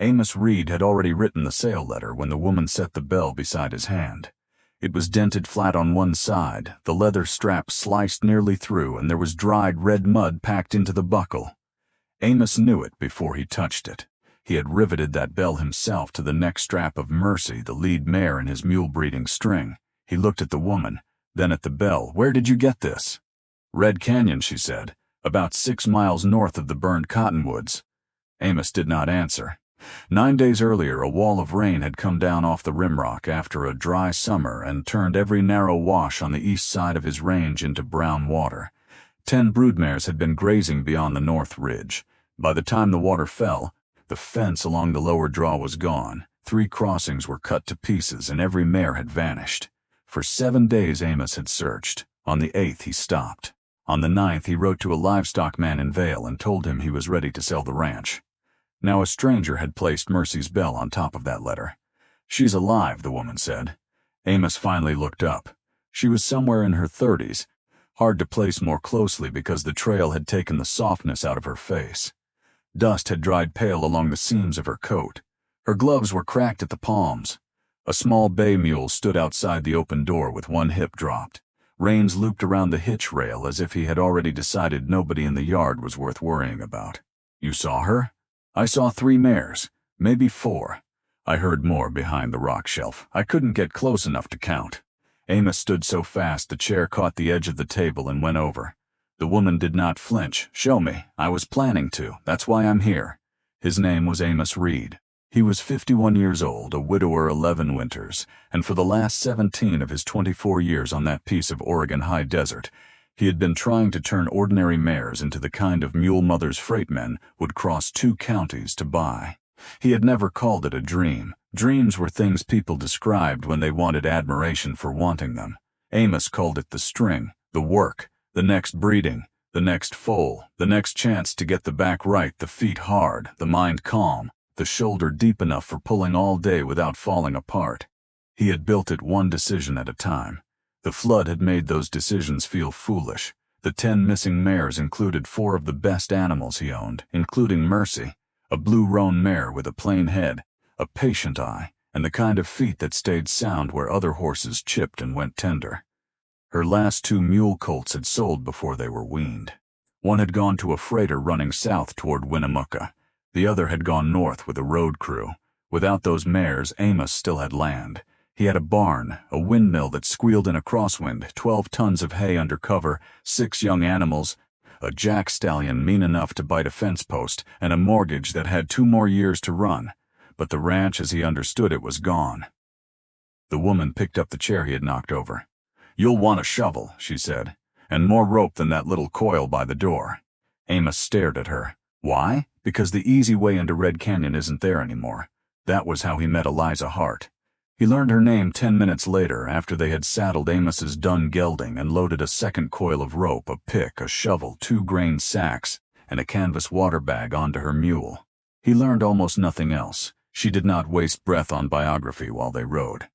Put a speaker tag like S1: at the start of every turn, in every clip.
S1: Amos Reed had already written the sale letter when the woman set the bell beside his hand. It was dented flat on one side, the leather strap sliced nearly through, and there was dried red mud packed into the buckle. Amos knew it before he touched it. He had riveted that bell himself to the neck strap of Mercy, the lead mare in his mule breeding string. He looked at the woman, then at the bell. "Where did you get this?" "Red Canyon," she said, "about 6 miles north of the burned cottonwoods." Amos did not answer. 9 days earlier, a wall of rain had come down off the rimrock after a dry summer and turned every narrow wash on the east side of his range into brown water. 10 broodmares had been grazing beyond the north ridge. By the time the water fell, the fence along the lower draw was gone. 3 crossings were cut to pieces, and every mare had vanished. For 7 days Amos had searched. On the 8th he stopped. On the 9th he wrote to a livestock man in Vail and told him he was ready to sell the ranch. Now a stranger had placed Mercy's bell on top of that letter. "She's alive," the woman said. Amos finally looked up. She was somewhere in her 30s, hard to place more closely because the trail had taken the softness out of her face. Dust had dried pale along the seams of her coat. Her gloves were cracked at the palms. A small bay mule stood outside the open door with one hip dropped. Reins looped around the hitch rail as if he had already decided nobody in the yard was worth worrying about. "You saw her?" "I saw 3 mares, maybe 4. I heard more behind the rock shelf. I couldn't get close enough to count." Amos stood so fast the chair caught the edge of the table and went over. The woman did not flinch. "Show me. I was planning to. That's why I'm here." His name was Amos Reed. He was 51 years old, a widower 11 winters, and for the last 17 of his 24 years on that piece of Oregon high desert, he had been trying to turn ordinary mares into the kind of mule mothers freightmen would cross 2 counties to buy. He had never called it a dream. Dreams were things people described when they wanted admiration for wanting them. Amos called it the string, the work, the next breeding, the next foal, the next chance to get the back right, the feet hard, the mind calm, the shoulder deep enough for pulling all day without falling apart. He had built it one decision at a time. The flood had made those decisions feel foolish. The 10 missing mares included 4 of the best animals he owned, including Mercy, a blue roan mare with a plain head, a patient eye, and the kind of feet that stayed sound where other horses chipped and went tender. Her last 2 mule colts had sold before they were weaned. One had gone to a freighter running south toward Winnemucca. The other had gone north with a road crew. Without those mares, Amos still had land. He had a barn, a windmill that squealed in a crosswind, 12 tons of hay under cover, 6 young animals, a jack stallion mean enough to bite a fence post, and a mortgage that had 2 more years to run. But the ranch as he understood it was gone. The woman picked up the chair he had knocked over. "You'll want a shovel," she said, "and more rope than that little coil by the door." Amos stared at her. "Why?" "Because the easy way into Red Canyon isn't there anymore." That was how he met Eliza Hart. He learned her name 10 minutes later after they had saddled Amos's dun gelding and loaded a second coil of rope, a pick, a shovel, 2 grain sacks, and a canvas water bag onto her mule. He learned almost nothing else. She did not waste breath on biography while they rode.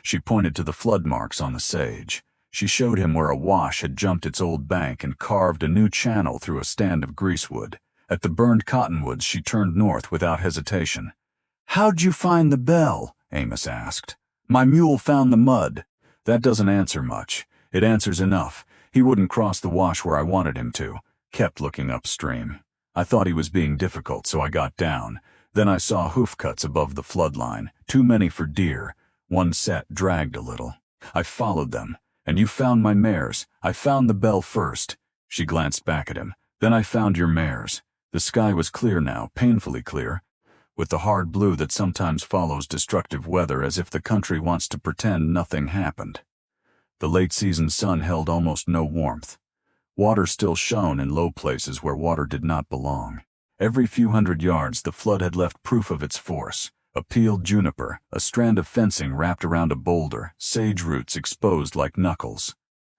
S1: She pointed to the flood marks on the sage. She showed him where a wash had jumped its old bank and carved a new channel through a stand of greasewood. At the burned cottonwoods she turned north without hesitation. "How'd you find the bell?" Amos asked. "My mule found the mud." "That doesn't answer much. It answers enough. He wouldn't cross the wash where I wanted him to. Kept looking upstream. I thought he was being difficult, so I got down. Then I saw hoof cuts above the flood line, too many for deer. One set dragged a little. I followed them. And you found my mares. I found the bell first." She glanced back at him. "Then I found your mares." The sky was clear now, painfully clear, with the hard blue that sometimes follows destructive weather, as if the country wants to pretend nothing happened. The late-season sun held almost no warmth. Water still shone in low places where water did not belong. Every few hundred yards the flood had left proof of its force. A peeled juniper, a strand of fencing wrapped around a boulder, sage roots exposed like knuckles.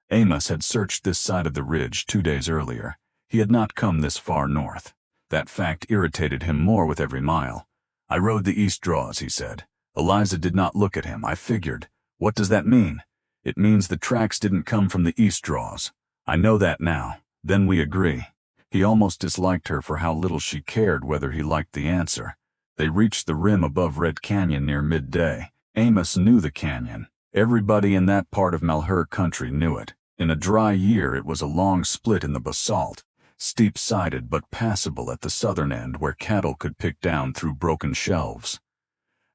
S1: Amos had searched this side of the ridge 2 days earlier. He had not come this far north. That fact irritated him more with every mile. "I rode the east draws," he said. Eliza did not look at him. "I figured." "What does that mean?" "It means the tracks didn't come from the east draws." "I know that now." "Then we agree." He almost disliked her for how little she cared whether he liked the answer. They reached the rim above Red Canyon near midday. Amos knew the canyon. Everybody in that part of Malheur country knew it. In a dry year, it was a long split in the basalt, steep-sided but passable at the southern end where cattle could pick down through broken shelves.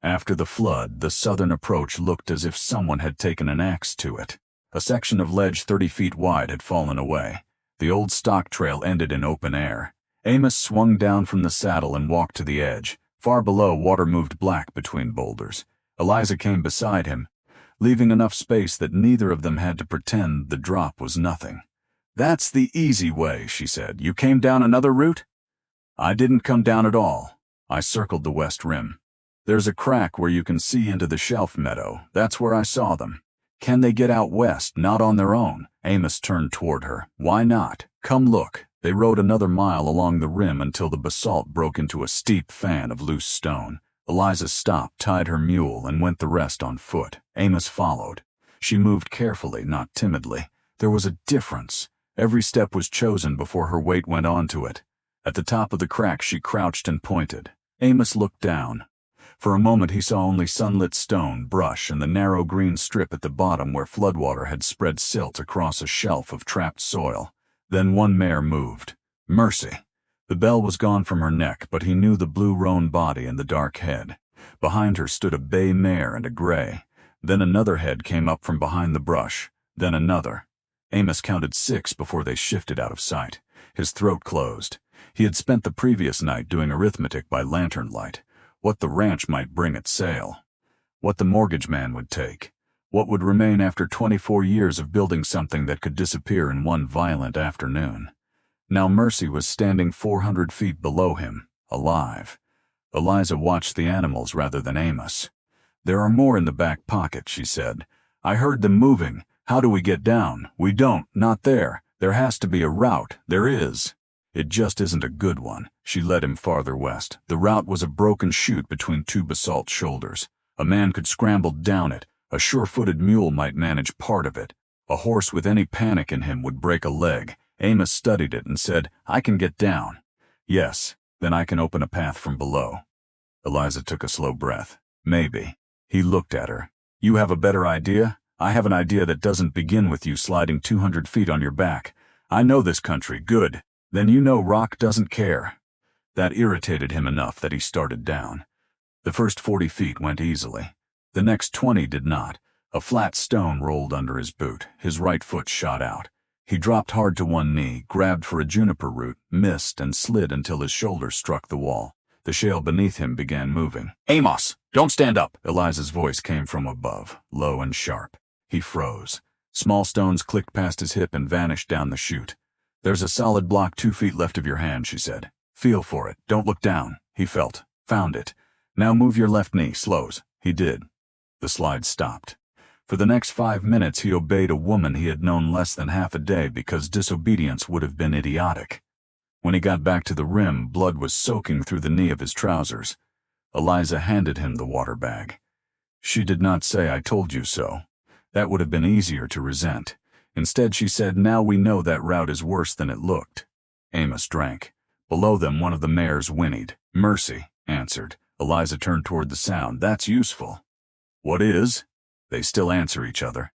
S1: After the flood, the southern approach looked as if someone had taken an axe to it. A section of ledge 30 feet wide had fallen away. The old stock trail ended in open air. Amos swung down from the saddle and walked to the edge. Far below, water moved black between boulders. Eliza came beside him, leaving enough space that neither of them had to pretend the drop was nothing. "That's the easy way," she said. "You came down another route?" "I didn't come down at all. I circled the west rim. There's a crack where you can see into the shelf meadow. That's where I saw them." "Can they get out west, not on their own?" Amos turned toward her. "Why not? Come look." They rode another mile along the rim until the basalt broke into a steep fan of loose stone. Eliza stopped, tied her mule, and went the rest on foot. Amos followed. She moved carefully, not timidly. There was a difference. Every step was chosen before her weight went onto it. At the top of the crack she crouched and pointed. Amos looked down. For a moment he saw only sunlit stone, brush, and the narrow green strip at the bottom where floodwater had spread silt across a shelf of trapped soil. Then one mare moved. Mercy. The bell was gone from her neck, but he knew the blue roan body and the dark head. Behind her stood a bay mare and a gray. Then another head came up from behind the brush. Then another. Amos counted 6 before they shifted out of sight. His throat closed. He had spent the previous night doing arithmetic by lantern light. What the ranch might bring at sale. What the mortgage man would take. What would remain after 24 years of building something that could disappear in one violent afternoon. Now Mercy was standing 400 feet below him, alive. Eliza watched the animals rather than Amos. "There are more in the back pocket," she said. "I heard them moving. How do we get down? We don't, not there. There has to be a route. There is. It just isn't a good one." She led him farther west. The route was a broken chute between 2 basalt shoulders. A man could scramble down it. A sure-footed mule might manage part of it. A horse with any panic in him would break a leg. Amos studied it and said, "I can get down." "Yes, then I can open a path from below." Eliza took a slow breath. "Maybe." He looked at her. "You have a better idea? I have an idea that doesn't begin with you sliding 200 feet on your back. I know this country. Good. Then you know Rock doesn't care." That irritated him enough that he started down. The first 40 feet went easily. The next 20 did not. A flat stone rolled under his boot. His right foot shot out. He dropped hard to one knee, grabbed for a juniper root, missed, and slid until his shoulder struck the wall. The shale beneath him began moving. "Amos, don't stand up!" Eliza's voice came from above, low and sharp. He froze. Small stones clicked past his hip and vanished down the chute. "There's a solid block 2 feet left of your hand," she said. "Feel for it. Don't look down." He felt. Found it. "Now move your left knee, slows." He did. The slide stopped. For the next 5 minutes he obeyed a woman he had known less than half a day because disobedience would have been idiotic. When he got back to the rim, blood was soaking through the knee of his trousers. Eliza handed him the water bag. She did not say, "I told you so." That would have been easier to resent. Instead she said, "Now we know that route is worse than it looked." Amos drank. Below them one of the mares whinnied. "Mercy," answered. Eliza turned toward the sound. "That's useful." "What is?" They still answer each other.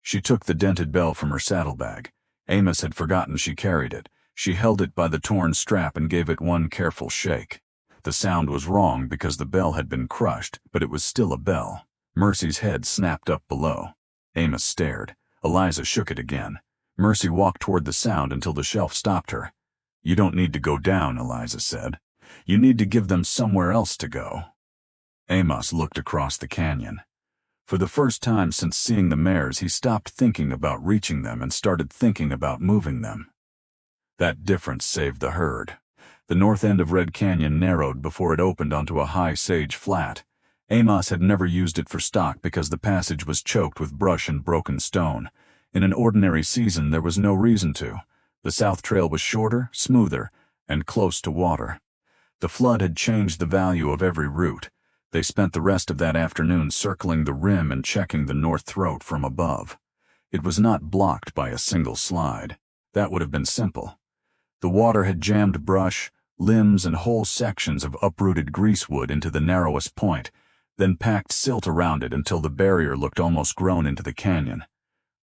S1: She took the dented bell from her saddlebag. Amos had forgotten she carried it. She held it by the torn strap and gave it one careful shake. The sound was wrong because the bell had been crushed, but it was still a bell. Mercy's head snapped up below. Amos stared. Eliza shook it again. Mercy walked toward the sound until the shelf stopped her. "You don't need to go down," Eliza said. "You need to give them somewhere else to go." Amos looked across the canyon. For the first time since seeing the mares, he stopped thinking about reaching them and started thinking about moving them. That difference saved the herd. The north end of Red Canyon narrowed before it opened onto a high sage flat. Amos had never used it for stock because the passage was choked with brush and broken stone. In an ordinary season, there was no reason to. The south trail was shorter, smoother, and close to water. The flood had changed the value of every route. They spent the rest of that afternoon circling the rim and checking the north throat from above. It was not blocked by a single slide. That would have been simple. The water had jammed brush, limbs and whole sections of uprooted greasewood into the narrowest point, then packed silt around it until the barrier looked almost grown into the canyon.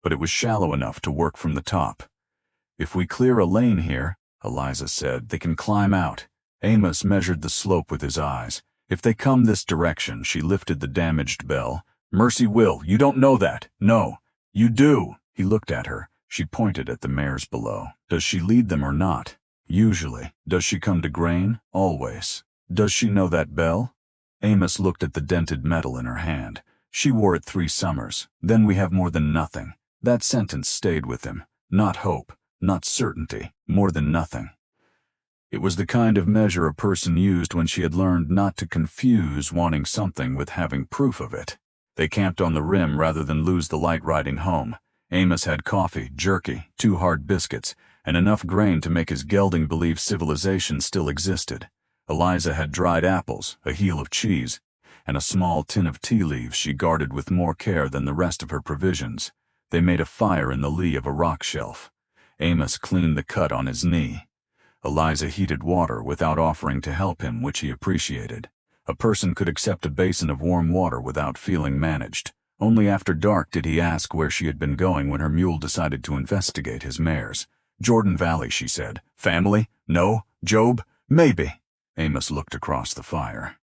S1: But it was shallow enough to work from the top. "If we clear a lane here," Eliza said, "they can climb out." Amos measured the slope with his eyes. "If they come this direction," she lifted the damaged bell. "Mercy will, you don't know that." "No, you do." He looked at her. She pointed at the mares below. "Does she lead them or not?" "Usually." "Does she come to grain?" "Always." "Does she know that bell?" Amos looked at the dented metal in her hand. "She wore it 3 summers. Then we have more than nothing." That sentence stayed with him. Not hope, not certainty, more than nothing. It was the kind of measure a person used when she had learned not to confuse wanting something with having proof of it. They camped on the rim rather than lose the light riding home. Amos had coffee, jerky, 2 hard biscuits, and enough grain to make his gelding believe civilization still existed. Eliza had dried apples, a heel of cheese, and a small tin of tea leaves she guarded with more care than the rest of her provisions. They made a fire in the lee of a rock shelf. Amos cleaned the cut on his knee. Eliza heated water without offering to help him, which he appreciated. A person could accept a basin of warm water without feeling managed. Only after dark did he ask where she had been going when her mule decided to investigate his mares. "Jordan Valley," she said. "Family? No? Job? Maybe." Amos looked across the fire.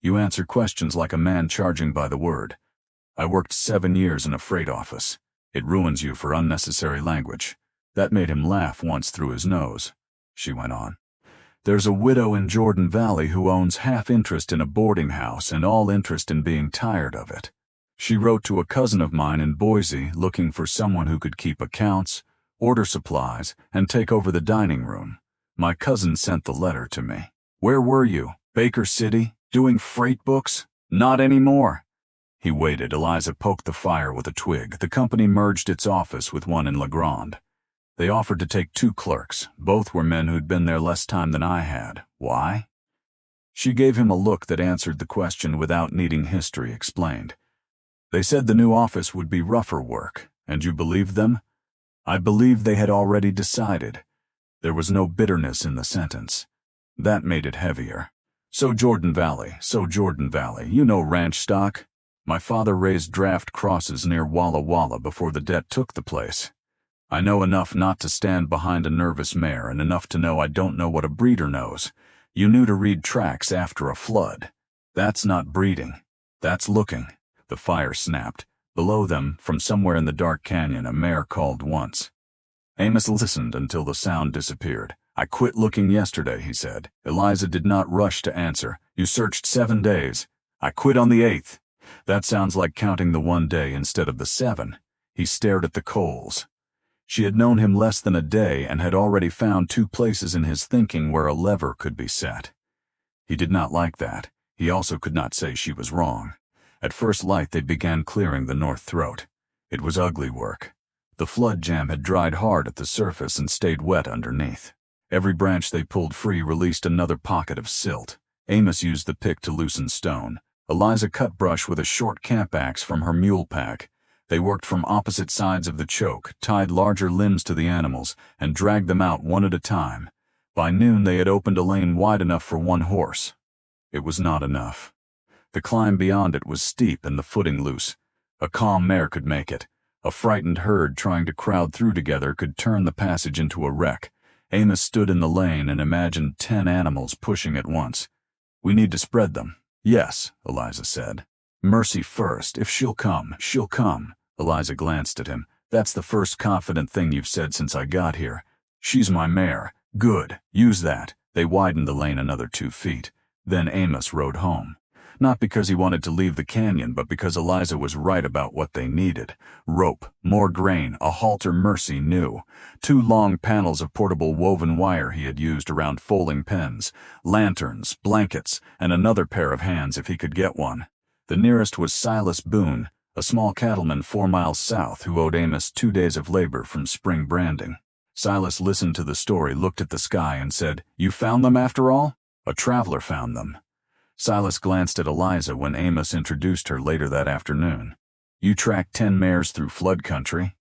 S1: "You answer questions like a man charging by the word. I worked 7 years in a freight office. It ruins you for unnecessary language." That made him laugh once through his nose. She went on. "There's a widow in Jordan Valley who owns half interest in a boarding house and all interest in being tired of it. She wrote to a cousin of mine in Boise looking for someone who could keep accounts, order supplies, and take over the dining room. My cousin sent the letter to me." "Where were you? Baker City? Doing freight books?" "Not anymore." He waited. Eliza poked the fire with a twig. "The company merged its office with one in La Grande. They offered to take 2 clerks. Both were men who'd been there less time than I had. Why?" She gave him a look that answered the question without needing history explained. "They said the new office would be rougher work, and you believed them?" "I believed they had already decided." There was no bitterness in the sentence. That made it heavier. So Jordan Valley, you know ranch stock? My father raised draft crosses near Walla Walla before the debt took the place. I know enough not to stand behind a nervous mare and enough to know I don't know what a breeder knows. You knew to read tracks after a flood. That's not breeding. That's looking." The fire snapped. Below them, from somewhere in the dark canyon, a mare called once. Amos listened until the sound disappeared. "I quit looking yesterday," he said. Eliza did not rush to answer. "You searched 7 days. I quit on the 8th. That sounds like counting the 1 day instead of the 7. He stared at the coals. She had known him less than a day and had already found 2 places in his thinking where a lever could be set. He did not like that. He also could not say she was wrong. At first light they began clearing the north throat. It was ugly work. The flood jam had dried hard at the surface and stayed wet underneath. Every branch they pulled free released another pocket of silt. Amos used the pick to loosen stone. Eliza cut brush with a short camp axe from her mule pack. They worked from opposite sides of the choke, tied larger limbs to the animals, and dragged them out one at a time. By noon they had opened a lane wide enough for 1 horse. It was not enough. The climb beyond it was steep and the footing loose. A calm mare could make it. A frightened herd trying to crowd through together could turn the passage into a wreck. Amos stood in the lane and imagined 10 animals pushing at once. "We need to spread them." "Yes," Eliza said. "Mercy first. If she'll come, she'll come." Eliza glanced at him. "That's the first confident thing you've said since I got here." "She's my mare." "Good. Use that." They widened the lane another 2 feet. Then Amos rode home. Not because he wanted to leave the canyon, but because Eliza was right about what they needed. Rope, more grain, a halter Mercy knew. 2 long panels of portable woven wire he had used around foaling pens, lanterns, blankets, and another pair of hands if he could get one. The nearest was Silas Boone, a small cattleman 4 miles south who owed Amos 2 days of labor from spring branding. Silas listened to the story, looked at the sky, and said, "You found them after all?" "A traveler found them." Silas glanced at Eliza when Amos introduced her later that afternoon. "You tracked 10 mares through flood country?"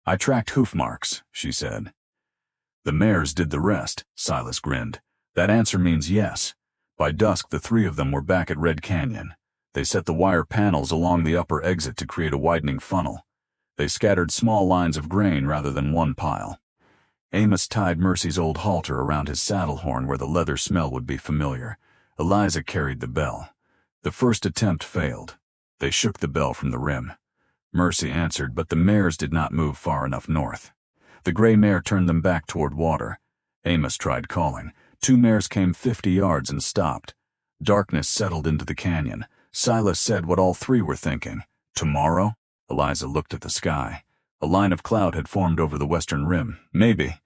S1: "I tracked hoof marks," she said. "The mares did the rest," Silas grinned. That answer means yes. By dusk, the three of them were back at Red Canyon. They set the wire panels along the upper exit to create a widening funnel. They scattered small lines of grain rather than one pile. Amos tied Mercy's old halter around his saddle horn where the leather smell would be familiar. Eliza carried the bell. The first attempt failed. They shook the bell from the rim. Mercy answered, but the mares did not move far enough north. The gray mare turned them back toward water. Amos tried calling. 2 mares came 50 yards and stopped. Darkness settled into the canyon. Silas said what all 3 were thinking. Tomorrow? Eliza looked at the sky. A line of cloud had formed over the western rim. Maybe.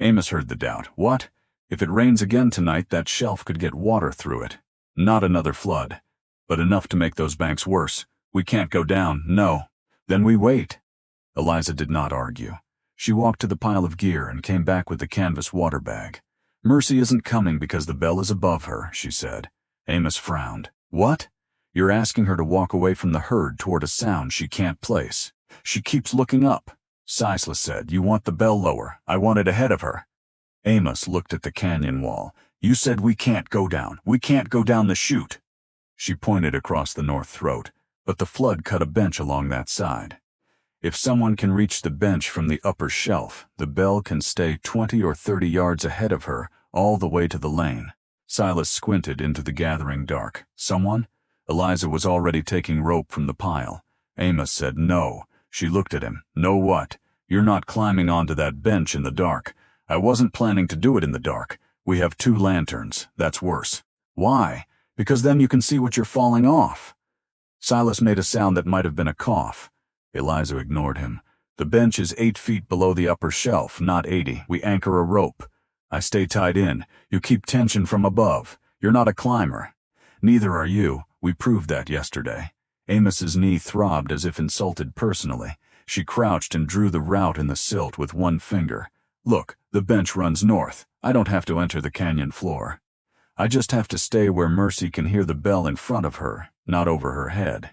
S1: Amos heard the doubt. What? If it rains again tonight, that shelf could get water through it. Not another flood, but enough to make those banks worse. We can't go down, no. Then we wait. Eliza did not argue. She walked to the pile of gear and came back with the canvas water bag. Mercy isn't coming because the bell is above her, she said. Amos frowned. What? You're asking her to walk away from the herd toward a sound she can't place. She keeps looking up. Silas said, you want the bell lower. I want it ahead of her. Amos looked at the canyon wall. You said we can't go down. We can't go down the chute. She pointed across the north throat, but the flood cut a bench along that side. If someone can reach the bench from the upper shelf, the bell can stay 20 or 30 yards ahead of her, all the way to the lane. Silas squinted into the gathering dark. Someone? Eliza was already taking rope from the pile. Amos said no. She looked at him. No what? You're not climbing onto that bench in the dark. I wasn't planning to do it in the dark. We have 2 lanterns. That's worse. Why? Because then you can see what you're falling off. Silas made a sound that might have been a cough. Eliza ignored him. The bench is 8 feet below the upper shelf, not 80. We anchor a rope. I stay tied in. You keep tension from above. You're not a climber. Neither are you. We proved that yesterday. Amos's knee throbbed as if insulted personally. She crouched and drew the route in the silt with one finger. Look, the bench runs north. I don't have to enter the canyon floor. I just have to stay where Mercy can hear the bell in front of her, not over her head.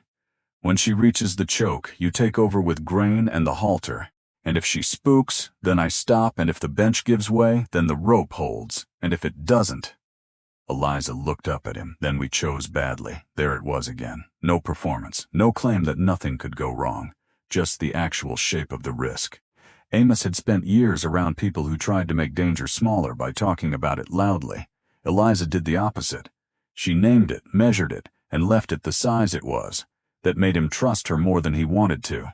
S1: When she reaches the choke, you take over with grain and the halter. And if she spooks, then I stop, and if the bench gives way, then the rope holds. And if it doesn't... Eliza looked up at him. Then we chose badly. There it was again. No performance. No claim that nothing could go wrong. Just the actual shape of the risk. Amos had spent years around people who tried to make danger smaller by talking about it loudly. Eliza did the opposite. She named it, measured it, and left it the size it was. That made him trust her more than he wanted to.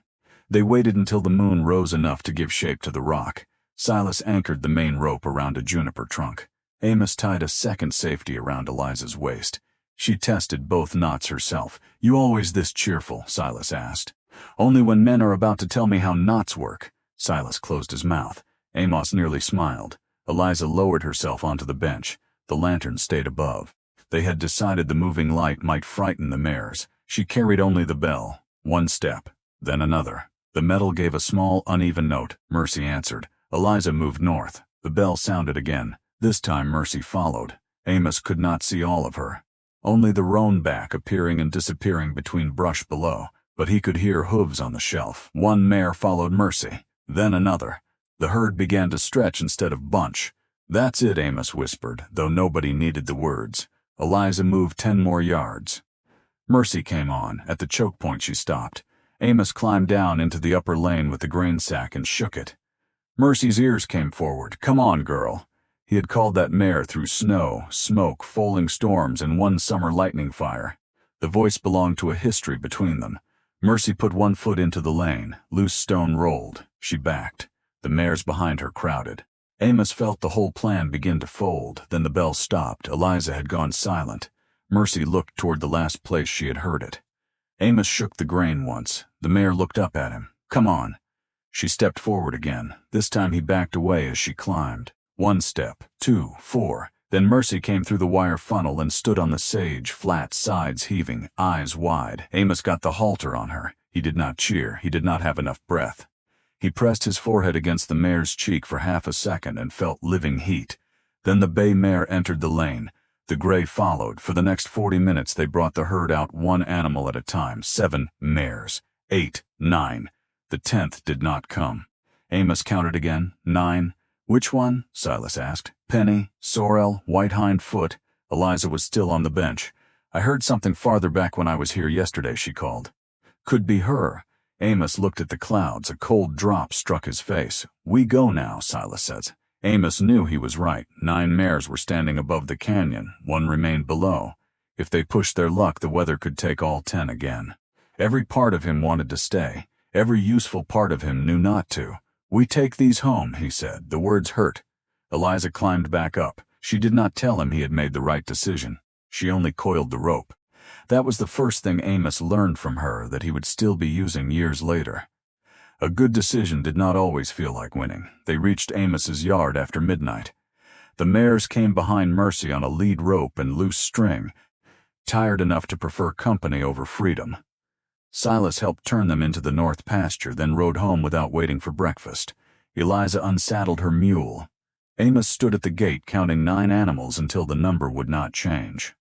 S1: They waited until the moon rose enough to give shape to the rock. Silas anchored the main rope around a juniper trunk. Amos tied a second safety around Eliza's waist. She tested both knots herself. You always this cheerful? Silas asked. Only when men are about to tell me how knots work. Silas closed his mouth. Amos nearly smiled. Eliza lowered herself onto the bench. The lantern stayed above. They had decided the moving light might frighten the mares. She carried only the bell. One step, then another. The metal gave a small, uneven note. Mercy answered. Eliza moved north. The bell sounded again. This time Mercy followed. Amos could not see all of her. Only the roan back appearing and disappearing between brush below. But he could hear hooves on the shelf. One mare followed Mercy. Then another. The herd began to stretch instead of bunch. That's it, Amos whispered, though nobody needed the words. Eliza moved 10 more yards. Mercy came on. At the choke point she stopped. Amos climbed down into the upper lane with the grain sack and shook it. Mercy's ears came forward. Come on, girl. He had called that mare through snow, smoke, falling storms, and one summer lightning fire. The voice belonged to a history between them. Mercy put one foot into the lane. Loose stone rolled. She backed. The mares behind her crowded. Amos felt the whole plan begin to fold. Then the bell stopped. Eliza had gone silent. Mercy looked toward the last place she had heard it. Amos shook the grain once. The mare looked up at him. Come on. She stepped forward again. This time he backed away as she climbed. 1 step, 2, 4. Then Mercy came through the wire funnel and stood on the sage, flat sides heaving, eyes wide. Amos got the halter on her. He did not cheer. He did not have enough breath. He pressed his forehead against the mare's cheek for half a second and felt living heat. Then the bay mare entered the lane. The gray followed. For the next 40 minutes they brought the herd out one animal at a time. 7 mares. 8, 9. The 10th did not come. Amos counted again. 9. Which one? Silas asked. Penny, sorrel, white hind foot. Eliza was still on the bench. I heard something farther back when I was here yesterday, she called. Could be her. Amos looked at the clouds. A cold drop struck his face. We go now, Silas says. Amos knew he was right. 9 mares were standing above the canyon. 1 remained below. If they pushed their luck, the weather could take all 10 again. Every part of him wanted to stay. Every useful part of him knew not to. We take these home, he said. The words hurt. Eliza climbed back up. She did not tell him he had made the right decision. She only coiled the rope. That was the first thing Amos learned from her that he would still be using years later. A good decision did not always feel like winning. They reached Amos's yard after midnight. The mares came behind Mercy on a lead rope and loose string, tired enough to prefer company over freedom. Silas helped turn them into the north pasture, then rode home without waiting for breakfast. Eliza unsaddled her mule. Amos stood at the gate counting 9 animals until the number would not change.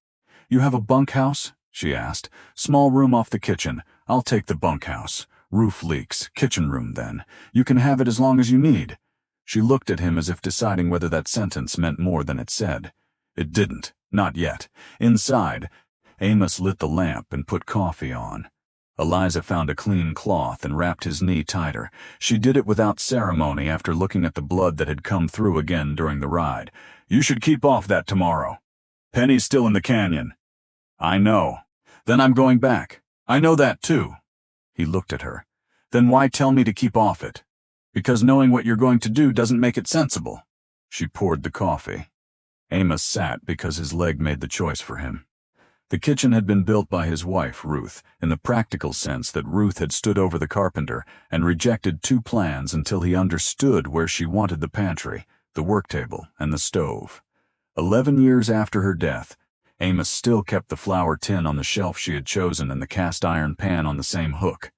S1: You have a bunkhouse? She asked. Small room off the kitchen. I'll take the bunkhouse. Roof leaks. Kitchen room, then. You can have it as long as you need. She looked at him as if deciding whether that sentence meant more than it said. It didn't. Not yet. Inside, Amos lit the lamp and put coffee on. Eliza found a clean cloth and wrapped his knee tighter. She did it without ceremony after looking at the blood that had come through again during the ride. You should keep off that tomorrow. Penny's still in the canyon. I know. Then I'm going back. I know that too. He looked at her. Then why tell me to keep off it? Because knowing what you're going to do doesn't make it sensible. She poured the coffee. Amos sat because his leg made the choice for him. The kitchen had been built by his wife, Ruth, in the practical sense that Ruth had stood over the carpenter and rejected 2 plans until he understood where she wanted the pantry, the work table, and the stove. 11 years after her death, Amos still kept the flour tin on the shelf she had chosen and the cast iron pan on the same hook.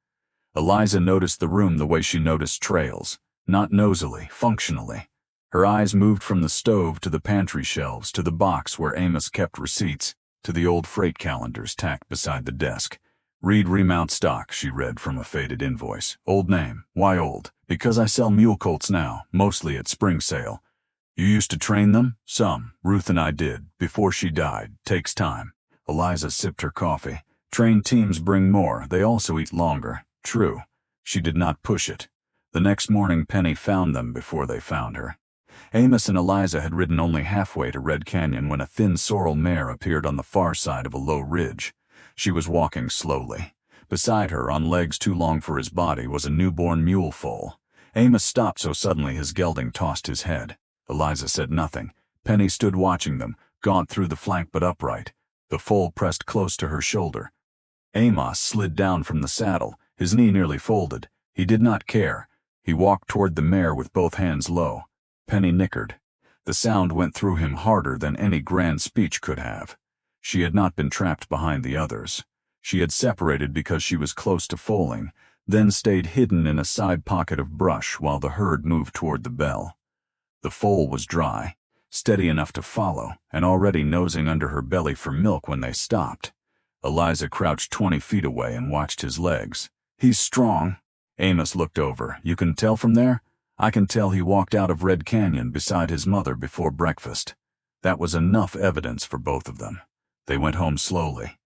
S1: Eliza noticed the room the way she noticed trails, not nosily, functionally. Her eyes moved from the stove to the pantry shelves to the box where Amos kept receipts, to the old freight calendars tacked beside the desk. Reed remount stock, she read from a faded invoice. Old name. Why old? Because I sell mule colts now, mostly at spring sale. You used to train them? Some. Ruth and I did, before she died. Takes time. Eliza sipped her coffee. Trained teams bring more. They also eat longer. True. She did not push it. The next morning Penny found them before they found her. Amos and Eliza had ridden only halfway to Red Canyon when a thin sorrel mare appeared on the far side of a low ridge. She was walking slowly. Beside her, on legs too long for his body, was a newborn mule foal. Amos stopped so suddenly his gelding tossed his head. Eliza said nothing. Penny stood watching them, gaunt through the flank but upright. The foal pressed close to her shoulder. Amos slid down from the saddle, his knee nearly folded. He did not care. He walked toward the mare with both hands low. Penny nickered. The sound went through him harder than any grand speech could have. She had not been trapped behind the others. She had separated because she was close to foaling, then stayed hidden in a side pocket of brush while the herd moved toward the bell. The foal was dry, steady enough to follow, and already nosing under her belly for milk when they stopped. Eliza crouched 20 feet away and watched his legs. He's strong. Amos looked over. You can tell from there? I can tell he walked out of Red Canyon beside his mother before breakfast. That was enough evidence for both of them. They went home slowly.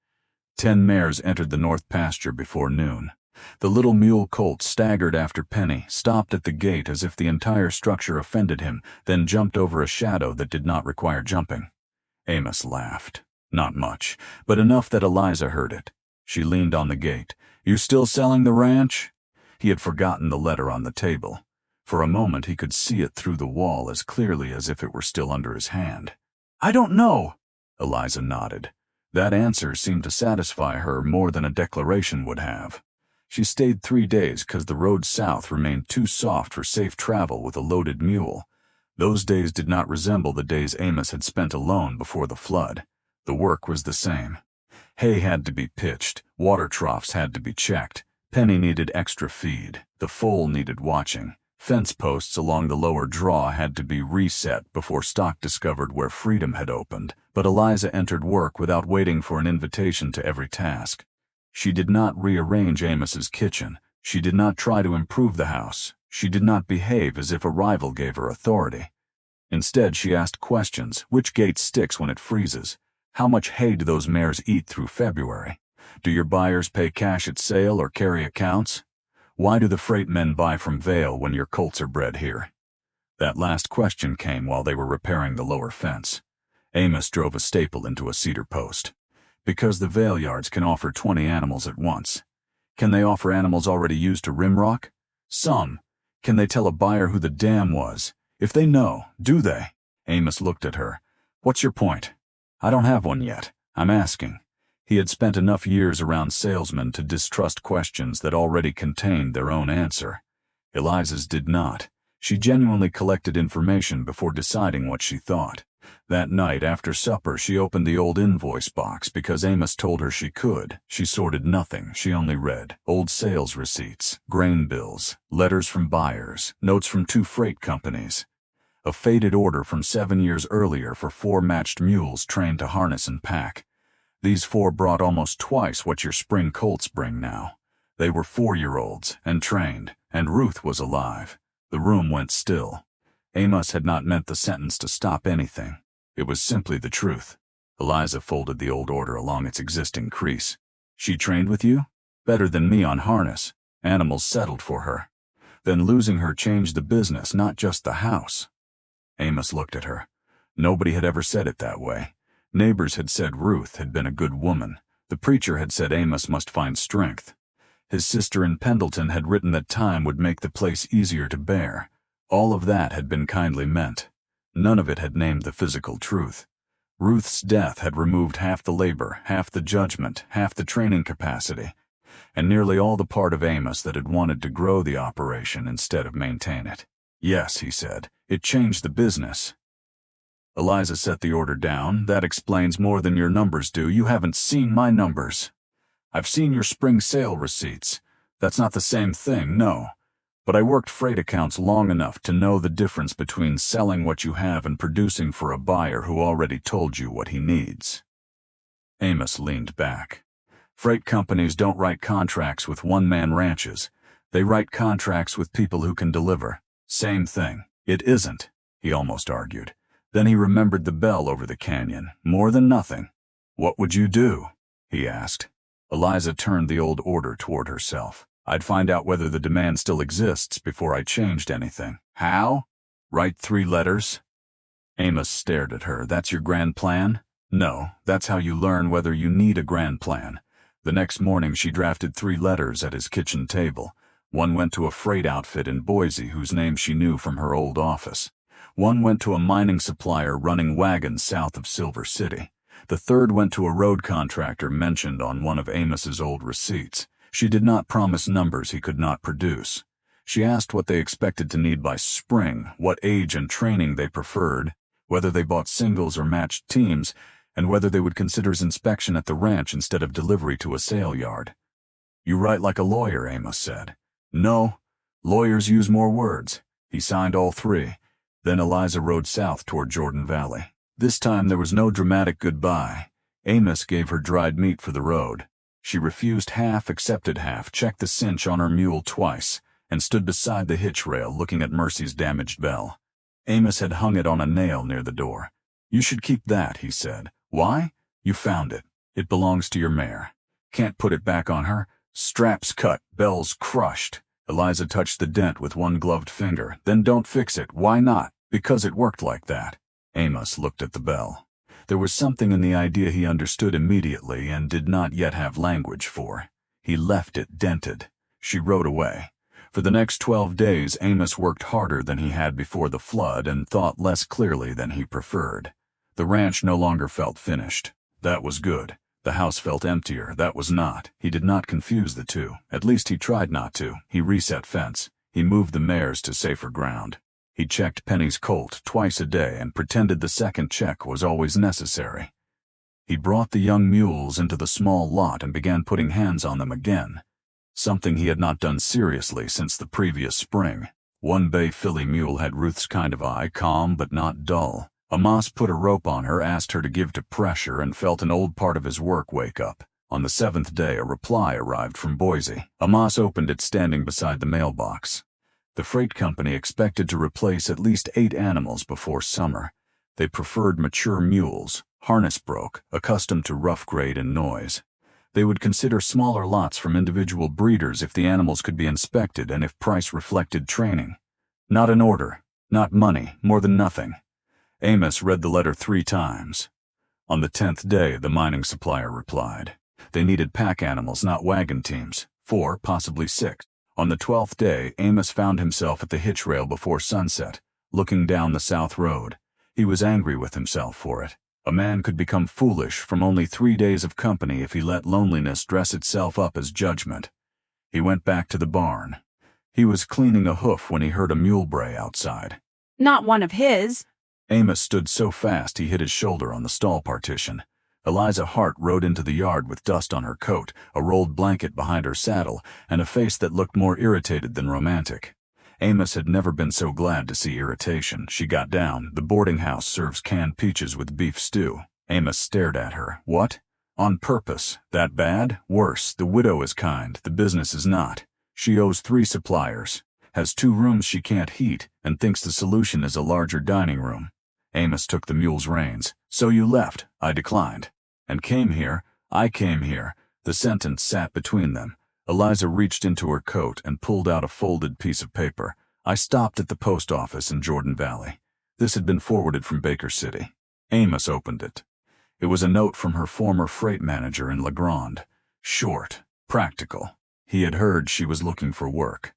S1: 10 mares entered the north pasture before noon. The little mule colt staggered after Penny, stopped at the gate as if the entire structure offended him, then jumped over a shadow that did not require jumping. Amos laughed. Not much, but enough that Eliza heard it. She leaned on the gate. You still selling the ranch? He had forgotten the letter on the table. For a moment he could see it through the wall as clearly as if it were still under his hand. I don't know. Eliza nodded. That answer seemed to satisfy her more than a declaration would have. She stayed 3 days because the road south remained too soft for safe travel with a loaded mule. Those days did not resemble the days Amos had spent alone before the flood. The work was the same. Hay had to be pitched, water troughs had to be checked, Penny needed extra feed, the foal needed watching. Fence posts along the lower draw had to be reset before stock discovered where freedom had opened, but Eliza entered work without waiting for an invitation to every task. She did not rearrange Amos's kitchen. She did not try to improve the house. She did not behave as if a rival gave her authority. Instead, she asked questions. Which gate sticks when it freezes? How much hay do those mares eat through February? Do your buyers pay cash at sale or carry accounts? Why do the freight men buy from Vale when your colts are bred here? That last question came while they were repairing the lower fence. Amos drove a staple into a cedar post. Because the Vale yards can offer 20 animals at once. Can they offer animals already used to rimrock? Some. Can they tell a buyer who the dam was? If they know, do they? Amos looked at her. What's your point? I don't have one yet. I'm asking. He had spent enough years around salesmen to distrust questions that already contained their own answer. Eliza's did not. She genuinely collected information before deciding what she thought. That night after supper, she opened the old invoice box because Amos told her she could. She sorted nothing. She only read old sales receipts, grain bills, letters from buyers, notes from 2 freight companies. A faded order from 7 years earlier for 4 matched mules trained to harness and pack. These 4 brought almost twice what your spring colts bring now. They were 4-year-olds and trained, and Ruth was alive. The room went still. Amos had not meant the sentence to stop anything. It was simply the truth. Eliza folded the old order along its existing crease. She trained with you? Better than me on harness. Animals settled for her. Then losing her changed the business, not just the house. Amos looked at her. Nobody had ever said it that way. Neighbors had said Ruth had been a good woman. The preacher had said Amos must find strength. His sister in Pendleton had written that time would make the place easier to bear. All of that had been kindly meant. None of it had named the physical truth. Ruth's death had removed half the labor, half the judgment, half the training capacity, and nearly all the part of Amos that had wanted to grow the operation instead of maintain it. Yes, he said, it changed the business. Eliza set the order down. That explains more than your numbers do. You haven't seen my numbers. I've seen your spring sale receipts. That's not the same thing, no. But I worked freight accounts long enough to know the difference between selling what you have and producing for a buyer who already told you what he needs. Amos leaned back. Freight companies don't write contracts with one-man ranches. They write contracts with people who can deliver. Same thing. It isn't, he almost argued. Then he remembered the bell over the canyon. More than nothing. What would you do? He asked. Eliza turned the old order toward herself. I'd find out whether the demand still exists before I changed anything. How? Write 3 letters? Amos stared at her. That's your grand plan? No, that's how you learn whether you need a grand plan. The next morning she drafted 3 letters at his kitchen table. One went to a freight outfit in Boise whose name she knew from her old office. One went to a mining supplier running wagons south of Silver City. The third went to a road contractor mentioned on one of Amos's old receipts. She did not promise numbers he could not produce. She asked what they expected to need by spring, what age and training they preferred, whether they bought singles or matched teams, and whether they would consider his inspection at the ranch instead of delivery to a sale yard. You write like a lawyer, Amos said. No, lawyers use more words. He signed all 3. Then Eliza rode south toward Jordan Valley. This time there was no dramatic goodbye. Amos gave her dried meat for the road. She refused half, accepted half, checked the cinch on her mule twice, and stood beside the hitch rail looking at Mercy's damaged bell. Amos had hung it on a nail near the door. You should keep that, he said. Why? You found it. It belongs to your mare. Can't put it back on her. Straps cut, bells crushed. Eliza touched the dent with one gloved finger. Then don't fix it. Why not? Because it worked like that. Amos looked at the bell. There was something in the idea he understood immediately and did not yet have language for. He left it dented. She rode away. For the next 12 days, Amos worked harder than he had before the flood and thought less clearly than he preferred. The ranch no longer felt finished. That was good. The house felt emptier. That was not. He did not confuse the two. At least he tried not to. He reset fence. He moved the mares to safer ground. He checked Penny's colt twice a day and pretended the second check was always necessary. He brought the young mules into the small lot and began putting hands on them again, something he had not done seriously since the previous spring. One bay filly mule had Ruth's kind of eye, calm but not dull. Amos put a rope on her, asked her to give to pressure, and felt an old part of his work wake up. On the 7th day, a reply arrived from Boise. Amos opened it standing beside the mailbox. The freight company expected to replace at least 8 animals before summer. They preferred mature mules, harness broke, accustomed to rough grade and noise. They would consider smaller lots from individual breeders if the animals could be inspected and if price reflected training. Not an order, not money, more than nothing. Amos read the letter 3 times. On the 10th day, the mining supplier replied. They needed pack animals, not wagon teams, 4, possibly 6. On the 12th day, Amos found himself at the hitch rail before sunset, looking down the south road. He was angry with himself for it. A man could become foolish from only 3 days of company if he let loneliness dress itself up as judgment. He went back to the barn. He was cleaning a hoof when he heard a mule bray outside.
S2: Not one of his.
S1: Amos stood so fast he hit his shoulder on the stall partition. Eliza Hart rode into the yard with dust on her coat, a rolled blanket behind her saddle, and a face that looked more irritated than romantic. Amos had never been so glad to see irritation. She got down. The boarding house serves canned peaches with beef stew. Amos stared at her. What? On purpose. That bad? Worse. The widow is kind. The business is not. She owes 3 suppliers, has 2 rooms she can't heat, and thinks the solution is a larger dining room. Amos took the mule's reins. So you left. I declined. And came here. I came here. The sentence sat between them. Eliza reached into her coat and pulled out a folded piece of paper. I stopped at the post office in Jordan Valley. This had been forwarded from Baker City. Amos opened it. It was a note from her former freight manager in La Grande. Short, practical. He had heard she was looking for work.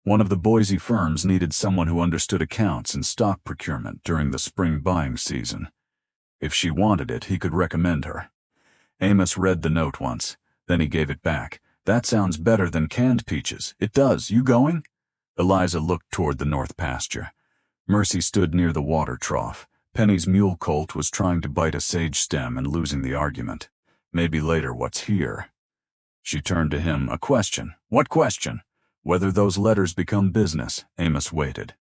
S1: One of the Boise firms needed someone who understood accounts and stock procurement during the spring buying season. If she wanted it, he could recommend her. Amos read the note once. Then he gave it back. That sounds better than canned peaches. It does. You going? Eliza looked toward the north pasture. Mercy stood near the water trough. Penny's mule colt was trying to bite a sage stem and losing the argument. Maybe later. What's here? She turned to him. A question. What question? Whether those letters become business. Amos waited.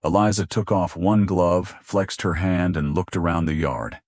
S1: Eliza took off one glove, flexed her hand, and looked around the yard.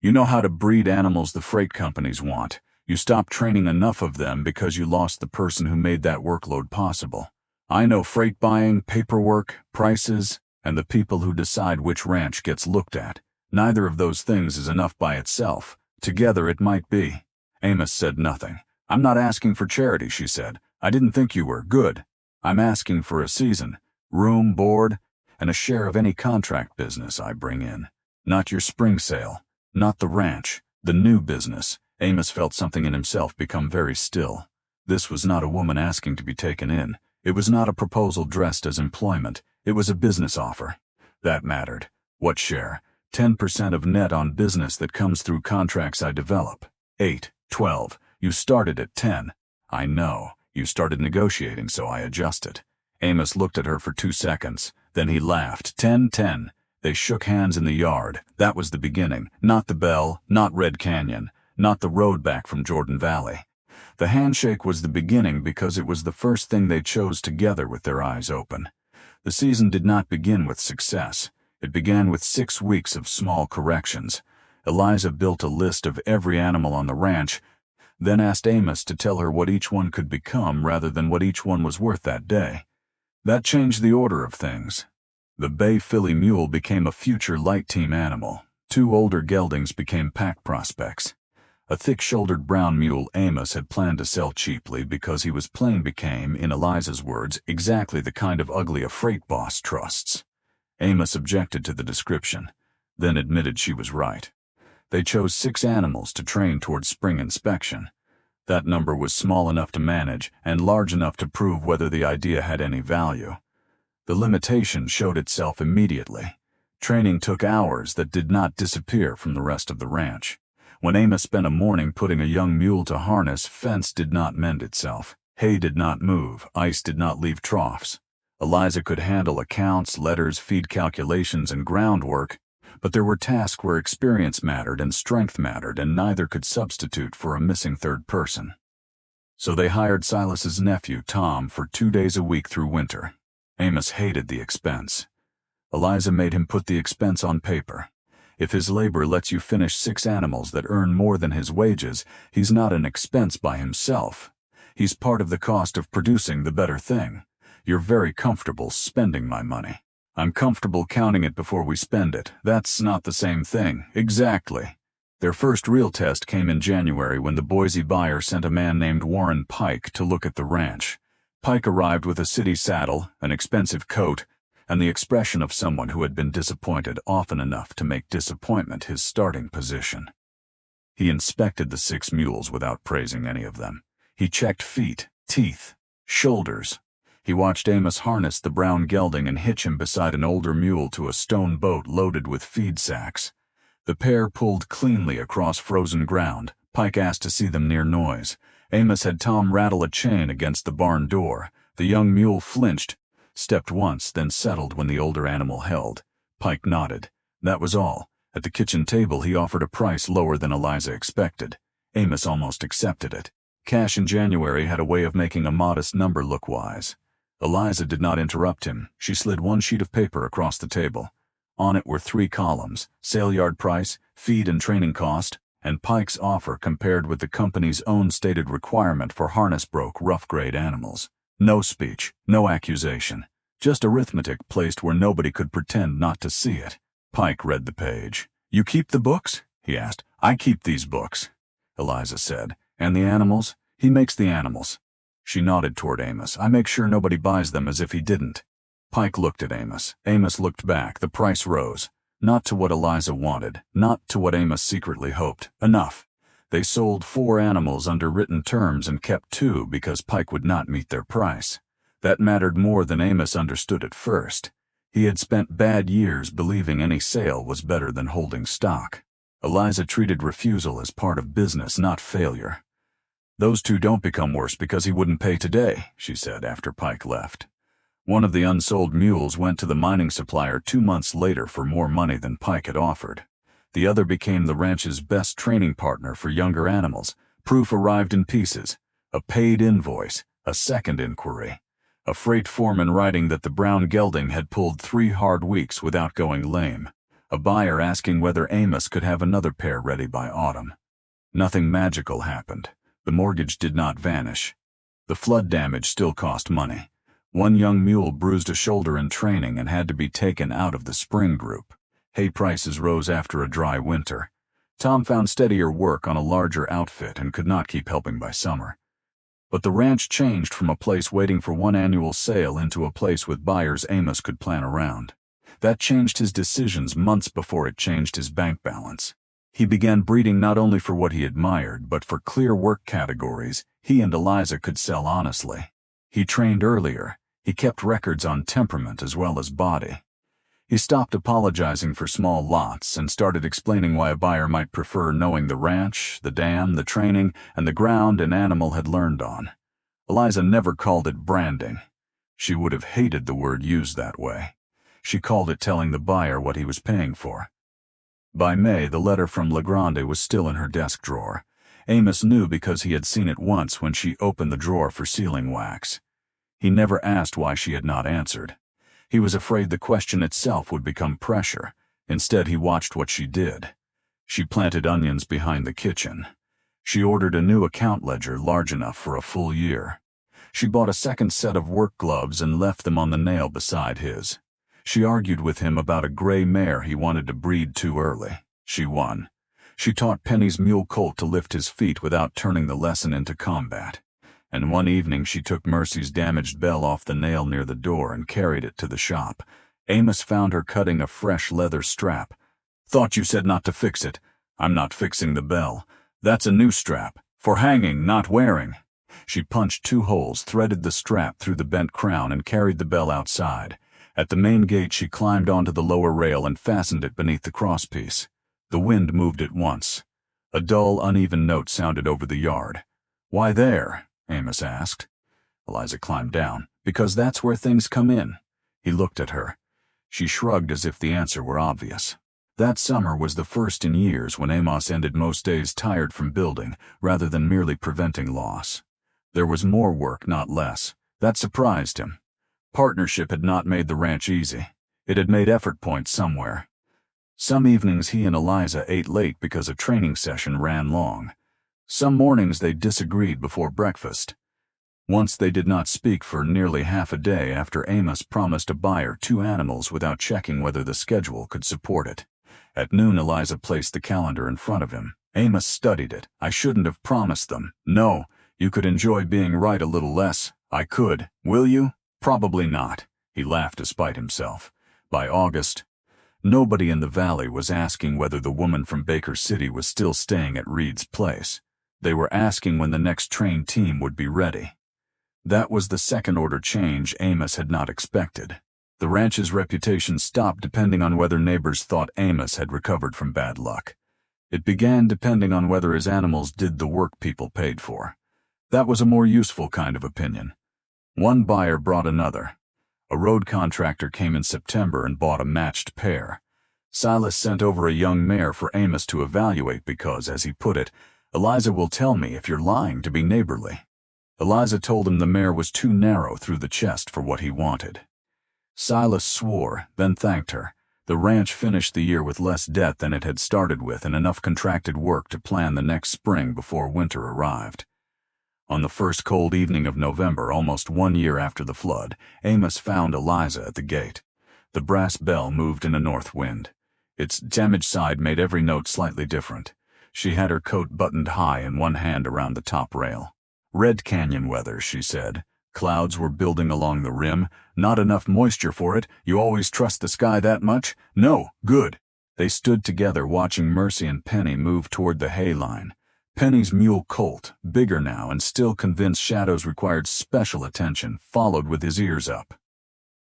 S1: You know how to breed animals the freight companies want. You stopped training enough of them because you lost the person who made that workload possible. I know freight buying, paperwork, prices, and the people who decide which ranch gets looked at. Neither of those things is enough by itself. Together it might be. Amos said nothing. I'm not asking for charity, she said. I didn't think you were. Good. I'm asking for a season, room, board, and a share of any contract business I bring in. Not your spring sale. Not the ranch. The new business. Amos felt something in himself become very still. This was not a woman asking to be taken in. It was not a proposal dressed as employment. It was a business offer. That mattered. What share? 10% of net on business that comes through contracts I develop. 8, 12. You started at 10. I know. You started negotiating, so I adjusted. Amos looked at her for 2 seconds. Then he laughed. 10, 10. They shook hands in the yard. That was the beginning. Not the bell, not Red Canyon, not the road back from Jordan Valley. The handshake was the beginning because it was the first thing they chose together with their eyes open. The season did not begin with success. It began with 6 weeks of small corrections. Eliza built a list of every animal on the ranch, then asked Amos to tell her what each one could become rather than what each one was worth that day. That changed the order of things. The bay filly mule became a future light team animal. 2 older geldings became pack prospects. A thick-shouldered brown mule Amos had planned to sell cheaply because he was plain became, in Eliza's words, exactly the kind of ugly a freight boss trusts. Amos objected to the description, then admitted she was right. They chose 6 animals to train towards spring inspection. That number was small enough to manage and large enough to prove whether the idea had any value. The limitation showed itself immediately. Training took hours that did not disappear from the rest of the ranch. When Amos spent a morning putting a young mule to harness, fence did not mend itself. Hay did not move. Ice did not leave troughs. Eliza could handle accounts, letters, feed calculations, and groundwork, but there were tasks where experience mattered and strength mattered, and neither could substitute for a missing third person. So they hired Silas's nephew, Tom, for 2 days a week through winter. Amos hated the expense. Eliza made him put the expense on paper. If his labor lets you finish 6 animals that earn more than his wages, he's not an expense by himself. He's part of the cost of producing the better thing. You're very comfortable spending my money. I'm comfortable counting it before we spend it. That's not the same thing. Exactly. Their first real test came in January when the Boise buyer sent a man named Warren Pike to look at the ranch. Pike arrived with a city saddle, an expensive coat, and the expression of someone who had been disappointed often enough to make disappointment his starting position. He inspected the 6 mules without praising any of them. He checked feet, teeth, shoulders. He watched Amos harness the brown gelding and hitch him beside an older mule to a stone boat loaded with feed sacks. The pair pulled cleanly across frozen ground. Pike asked to see them near noise. Amos had Tom rattle a chain against the barn door. The young mule flinched, stepped once, then settled when the older animal held. Pike nodded. That was all. At the kitchen table he offered a price lower than Eliza expected. Amos almost accepted it. Cash in January had a way of making a modest number look wise. Eliza did not interrupt him. She slid one sheet of paper across the table. On it were 3 columns: sale yard price, feed and training cost, and Pike's offer compared with the company's own stated requirement for harness-broke, rough-grade animals. No speech, no accusation, just arithmetic placed where nobody could pretend not to see it. Pike read the page. "You keep the books?" he asked. "I keep these books," Eliza said. "And the animals?" "He makes the animals." She nodded toward Amos. "I make sure nobody buys them as if he didn't." Pike looked at Amos. Amos looked back. The price rose. Not to what Eliza wanted, not to what Amos secretly hoped. Enough. They sold 4 animals under written terms and kept 2 because Pike would not meet their price. That mattered more than Amos understood at first. He had spent bad years believing any sale was better than holding stock. Eliza treated refusal as part of business, not failure. "Those 2 don't become worse because he wouldn't pay today," she said after Pike left. One of the unsold mules went to the mining supplier 2 months later for more money than Pike had offered. The other became the ranch's best training partner for younger animals. Proof arrived in pieces: a paid invoice, a second inquiry, a freight foreman writing that the brown gelding had pulled 3 hard weeks without going lame, a buyer asking whether Amos could have another pair ready by autumn. Nothing magical happened. The mortgage did not vanish. The flood damage still cost money. One young mule bruised a shoulder in training and had to be taken out of the spring group. Hay prices rose after a dry winter. Tom found steadier work on a larger outfit and could not keep helping by summer. But the ranch changed from a place waiting for one annual sale into a place with buyers Amos could plan around. That changed his decisions months before it changed his bank balance. He began breeding not only for what he admired, but for clear work categories he and Eliza could sell honestly. He trained earlier. He kept records on temperament as well as body. He stopped apologizing for small lots and started explaining why a buyer might prefer knowing the ranch, the dam, the training, and the ground an animal had learned on. Eliza never called it branding. She would have hated the word used that way. She called it telling the buyer what he was paying for. By May, the letter from Legrande was still in her desk drawer. Amos knew because he had seen it once when she opened the drawer for sealing wax. He never asked why she had not answered. He was afraid the question itself would become pressure. Instead, he watched what she did. She planted onions behind the kitchen. She ordered a new account ledger large enough for a full year. She bought a second set of work gloves and left them on the nail beside his. She argued with him about a gray mare he wanted to breed too early. She won. She taught Penny's mule colt to lift his feet without turning the lesson into combat. And one evening she took Mercy's damaged bell off the nail near the door and carried it to the shop. Amos found her cutting a fresh leather strap. "Thought you said not to fix it." "I'm not fixing the bell. That's a new strap. For hanging, not wearing." She punched 2 holes, threaded the strap through the bent crown, and carried the bell outside. At the main gate she climbed onto the lower rail and fastened it beneath the crosspiece. The wind moved it once. A dull, uneven note sounded over the yard. "Why there?" Amos asked. Eliza climbed down. "Because that's where things come in." He looked at her. She shrugged as if the answer were obvious. That summer was the first in years when Amos ended most days tired from building, rather than merely preventing loss. There was more work, not less. That surprised him. Partnership had not made the ranch easy. It had made effort points somewhere. Some evenings he and Eliza ate late because a training session ran long. Some mornings they disagreed before breakfast. Once they did not speak for nearly half a day after Amos promised a buyer 2 animals without checking whether the schedule could support it. At noon, Eliza placed the calendar in front of him. Amos studied it. "I shouldn't have promised them." "No, you could enjoy being right a little less." "I could. Will you?" "Probably not." He laughed despite himself. By August, nobody in the valley was asking whether the woman from Baker City was still staying at Reed's place. They were asking when the next train team would be ready. That was the second-order change Amos had not expected. The ranch's reputation stopped depending on whether neighbors thought Amos had recovered from bad luck. It began depending on whether his animals did the work people paid for. That was a more useful kind of opinion. One buyer brought another. A road contractor came in September and bought a matched pair. Silas sent over a young mare for Amos to evaluate because, as he put it, "Eliza will tell me if you're lying to be neighborly." Eliza told him the mare was too narrow through the chest for what he wanted. Silas swore, then thanked her. The ranch finished the year with less debt than it had started with and enough contracted work to plan the next spring before winter arrived. On the first cold evening of November, almost 1 year after the flood, Amos found Eliza at the gate. The brass bell moved in a north wind. Its damaged side made every note slightly different. She had her coat buttoned high and one hand around the top rail. "Red Canyon weather," she said. Clouds were building along the rim. "Not enough moisture for it. You always trust the sky that much?" "No. Good." They stood together watching Mercy and Penny move toward the hay line. Penny's mule colt, bigger now and still convinced shadows required special attention, followed with his ears up.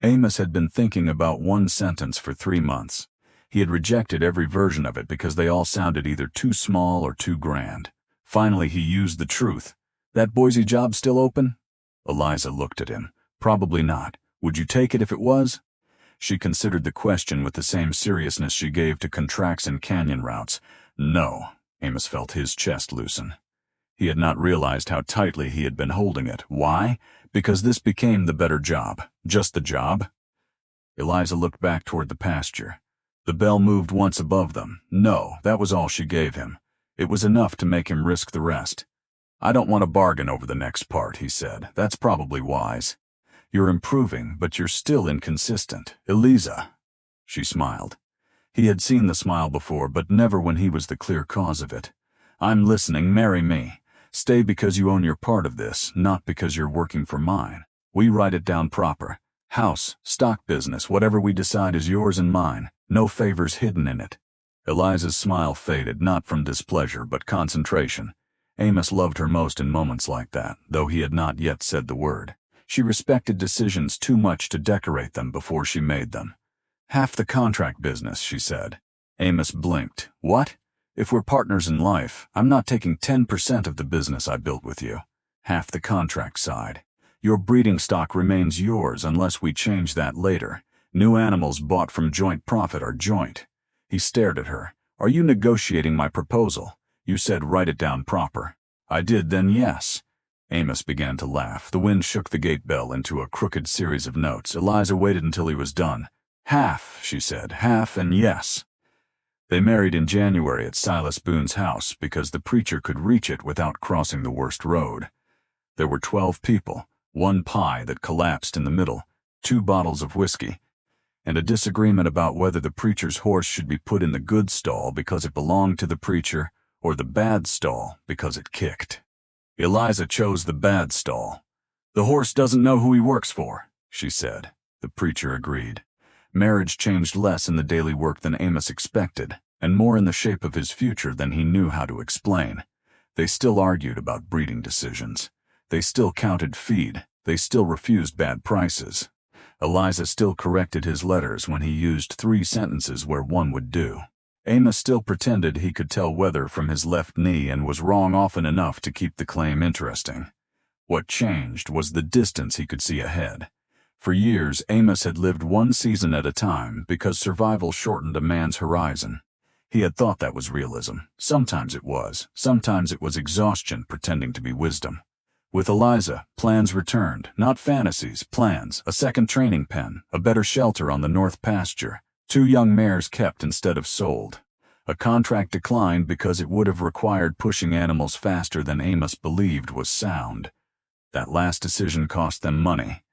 S1: Amos had been thinking about one sentence for 3 months. He had rejected every version of it because they all sounded either too small or too grand. Finally, he used the truth. "That Boise job still open?" Eliza looked at him. "Probably not. Would you take it if it was?" She considered the question with the same seriousness she gave to contracts and canyon routes. "No." Amos felt his chest loosen. He had not realized how tightly he had been holding it. Why? Because this became the better job. Just the job? Eliza looked back toward the pasture. The bell moved once above them. No, that was all she gave him. It was enough to make him risk the rest. "I don't want to bargain over the next part," he said. "That's probably wise. You're improving, but you're still inconsistent. Eliza." She smiled. He had seen the smile before, but never when he was the clear cause of it. "I'm listening. Marry me. Stay because you own your part of this, not because you're working for mine. We write it down proper. House, stock business, whatever we decide is yours and mine. No favors hidden in it." Eliza's smile faded, not from displeasure, but concentration. Amos loved her most in moments like that, though he had not yet said the word. She respected decisions too much to decorate them before she made them. "Half the contract business," she said. Amos blinked. "What? If we're partners in life, I'm not taking 10% of the business I built with you. Half the contract side. Your breeding stock remains yours unless we change that later. New animals bought from joint profit are joint." He stared at her. "Are you negotiating my proposal? You said write it down proper." "I did, then yes." Amos began to laugh. The wind shook the gate bell into a crooked series of notes. Eliza waited until he was done. "Half," she said. "Half and yes." They married in January at Silas Boone's house because the preacher could reach it without crossing the worst road. There were 12 people, 1 pie that collapsed in the middle, 2 bottles of whiskey, and a disagreement about whether the preacher's horse should be put in the good stall because it belonged to the preacher or the bad stall because it kicked. Eliza chose the bad stall. "The horse doesn't know who he works for," she said. The preacher agreed. Marriage changed less in the daily work than Amos expected, and more in the shape of his future than he knew how to explain. They still argued about breeding decisions. They still counted feed. They still refused bad prices. Eliza still corrected his letters when he used 3 sentences where 1 would do. Amos still pretended he could tell weather from his left knee and was wrong often enough to keep the claim interesting. What changed was the distance he could see ahead. For years, Amos had lived 1 season at a time because survival shortened a man's horizon. He had thought that was realism. Sometimes it was. Sometimes it was exhaustion pretending to be wisdom. With Eliza, plans returned, not fantasies, plans, a second training pen, a better shelter on the north pasture, 2 young mares kept instead of sold. A contract declined because it would have required pushing animals faster than Amos believed was sound. That last decision cost them money.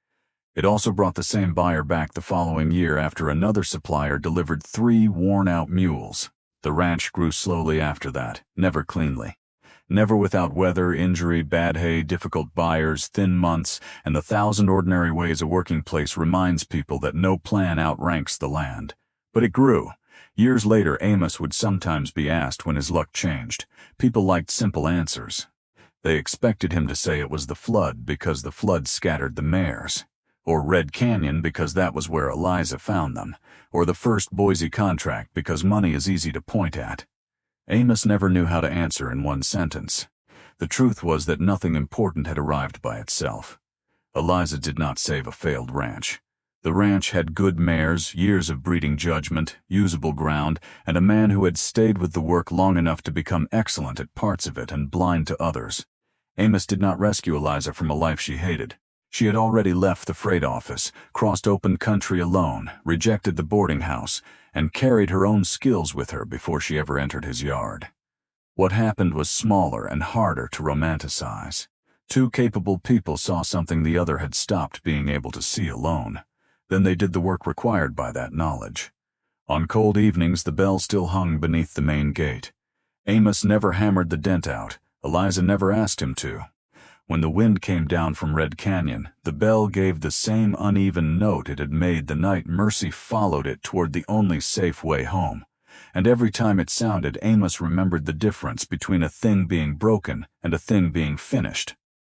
S1: It also brought the same buyer back the following year after another supplier delivered 3 worn-out mules. The ranch grew slowly after that, never cleanly. Never without weather, injury, bad hay, difficult buyers, thin months, and the 1,000 ordinary ways a working place reminds people that no plan outranks the land. But it grew. Years later, Amos would sometimes be asked when his luck changed. People liked simple answers. They expected him to say it was the flood because the flood scattered the mares, or Red Canyon because that was where Eliza found them, or the first Boise contract because money is easy to point at. Amos never knew how to answer in one sentence. The truth was that nothing important had arrived by itself. Eliza did not save a failed ranch. The ranch had good mares, years of breeding judgment, usable ground, and a man who had stayed with the work long enough to become excellent at parts of it and blind to others. Amos did not rescue Eliza from a life she hated. She had already left the freight office, crossed open country alone, rejected the boarding house, and carried her own skills with her before she ever entered his yard. What happened was smaller and harder to romanticize. 2 capable people saw something the other had stopped being able to see alone. Then they did the work required by that knowledge. On cold evenings, the bell still hung beneath the main gate. Amos never hammered the dent out. Eliza never asked him to. When the wind came down from Red Canyon, the bell gave the same uneven note it had made the night Mercy followed it toward the only safe way home. And every time it sounded, Amos remembered the difference between a thing being broken and a thing being finished.